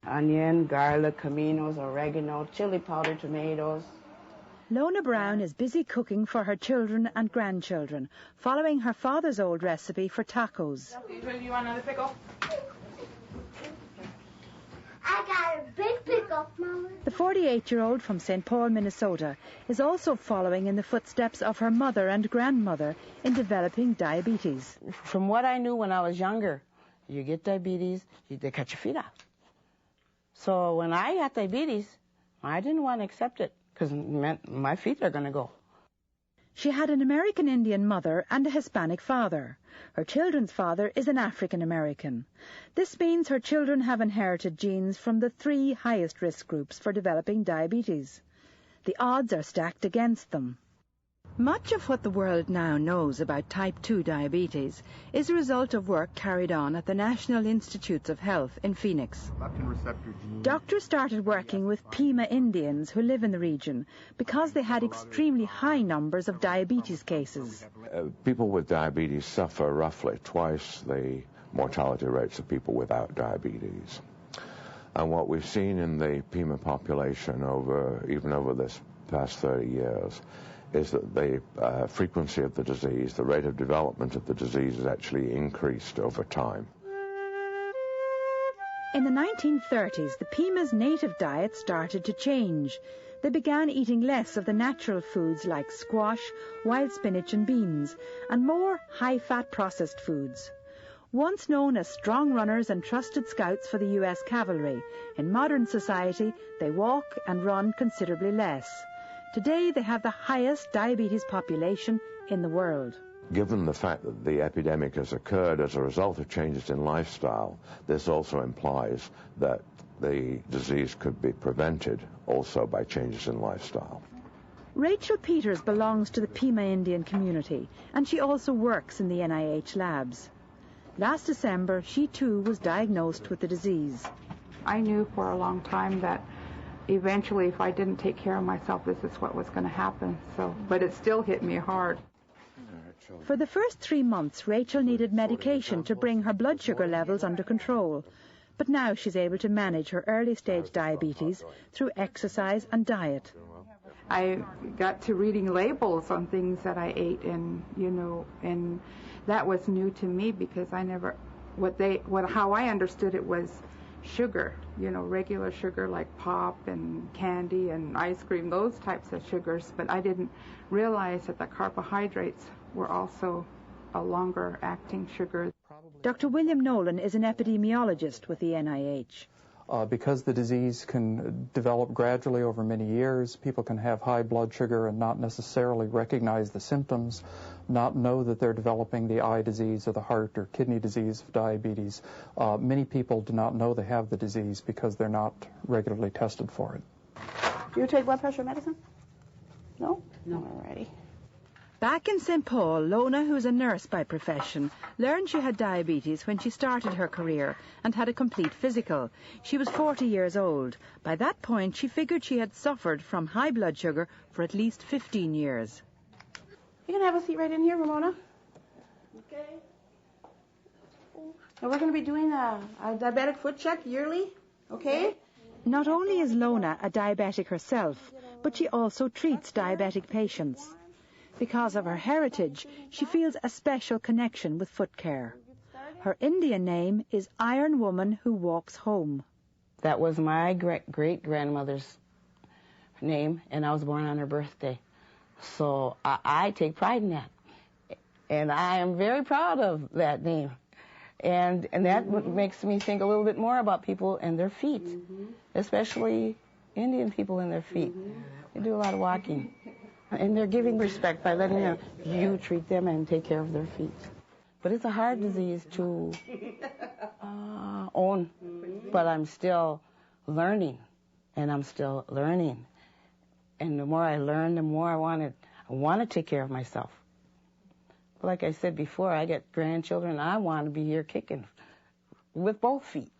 Onion, garlic, caminos, oregano, chili powder, tomatoes. Lona Brown is busy cooking for her children and grandchildren, following her father's old recipe for tacos. You want another pickle? I got a big pickle, Mama. The 48-year-old from St. Paul, Minnesota, is also following in the footsteps of her mother and grandmother in developing diabetes. From what I knew when I was younger, you get diabetes, they cut your feet off. So when I got diabetes, I didn't want to accept it because it meant my feet are going to go. She had an American Indian mother and a Hispanic father. Her children's father is an African American. This means her children have inherited genes from the 3 highest risk groups for developing diabetes. The odds are stacked against them. Much of what the world now knows about type 2 diabetes is a result of work carried on at the National Institutes of Health in Phoenix. Doctors started working with Pima Indians who live in the region because they had extremely high numbers of diabetes cases. People with diabetes suffer roughly twice the mortality rates of people without diabetes. And what we've seen in the Pima population even over this past 30 years is that the frequency of the disease, the rate of development of the disease has actually increased over time. In the 1930s, the Pima's native diet started to change. They began eating less of the natural foods like squash, wild spinach and beans, and more high-fat processed foods. Once known as strong runners and trusted scouts for the U.S. cavalry, in modern society they walk and run considerably less. Today they have the highest diabetes population in the world. Given the fact that the epidemic has occurred as a result of changes in lifestyle, this also implies that the disease could be prevented also by changes in lifestyle. Rachel Peters belongs to the Pima Indian community, and she also works in the NIH labs. Last December, she too was diagnosed with the disease. I knew for a long time that eventually, if I didn't take care of myself, this is what was going to happen. But it still hit me hard. For the first 3 months, Rachel needed medication to bring her blood sugar levels under control. But now she's able to manage her early-stage diabetes through exercise and diet. I got to reading labels on things that I ate, and that was new to me because I never, how I understood it was sugar, regular sugar like pop and candy and ice cream, those types of sugars, but I didn't realize that the carbohydrates were also a longer acting sugar. Dr. William Nolan is an epidemiologist with the NIH. Because the disease can develop gradually over many years, people can have high blood sugar and not necessarily recognize the symptoms, not know that they're developing the eye disease or the heart or kidney disease of diabetes. Many people do not know they have the disease because they're not regularly tested for it. Do you take blood pressure medicine? No? No. Alrighty. Back in St. Paul, Lona, who's a nurse by profession, learned she had diabetes when she started her career and had a complete physical. She was 40 years old. By that point, she figured she had suffered from high blood sugar for at least 15 years. You can have a seat right in here, Ramona. Okay. Now we're going to be doing a diabetic foot check yearly, okay? Not only is Lona a diabetic herself, but she also treats diabetic patients. Because of her heritage, she feels a special connection with foot care. Her Indian name is Iron Woman Who Walks Home. That was my great-grandmother's name, and I was born on her birthday. So I take pride in that. And I am very proud of that name. And that makes me think a little bit more about people and their feet, especially Indian people and their feet. They do a lot of walking. And they're giving respect by letting you treat them and take care of their feet. But it's a hard disease to own. But I'm still learning, and I'm still learning. And the more I learn, the more I want to take care of myself. But like I said before, I get grandchildren, and I want to be here kicking with both feet,